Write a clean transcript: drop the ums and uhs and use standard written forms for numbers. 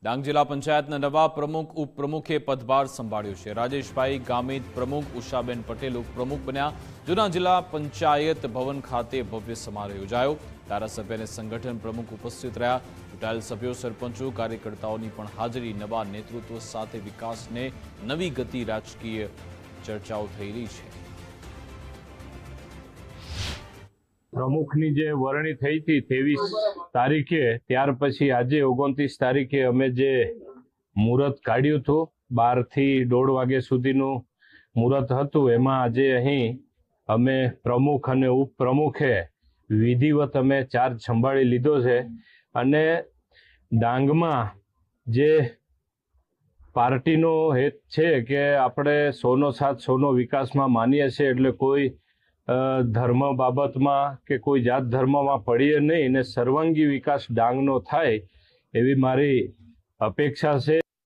ડાંગ જિલ્લા પંચાયતના નવા પ્રમુખ ઉપપ્રમુખે પદભાર સંભાળ્યો છે। રાજેશભાઈ ગામિત પ્રમુખ, ઉષાબેન પટેલ ઉપપ્રમુખ બન્યા। જૂના જિલ્લા પંચાયત ભવન ખાતે ભવ્ય સમારોહ યોજાયો। ધારાસભ્ય અને સંગઠન પ્રમુખ ઉપસ્થિત રહ્યા। ચૂંટાયેલ સભ્યો, સરપંચો, કાર્યકર્તાઓની પણ હાજરી। નવા નેતૃત્વ સાથે વિકાસને નવી ગતિ, રાજકીય ચર્ચાઓ થઈ રહી છે। પ્રમુખની જે વરણી થઈ હતી 23 તારીખે, ત્યાર પછી આજે 29 તારીખે અમે જે મુહૂર્ત કાઢ્યું હતું, 12 થી 1:30 વાગ્યા સુધીનું મુહૂર્ત હતું। એમાં આજે અહીં અમે પ્રમુખ અને ઉપપ્રમુખે વિધિવત અમે ચાર્જ સંભાળી લીધો છે। અને ડાંગમાં જે પાર્ટીનો હેત છે કે આપણે 100નો સાથ 100નો વિકાસમાં માનીએ છીએ, એટલે કોઈ ધર્મ બાબતમાં કે કોઈ જાત ધર્મમાં પડીએ નહીં, અને સર્વાંગી વિકાસ ડાંગનો થાય એવી મારી અપેક્ષા છે।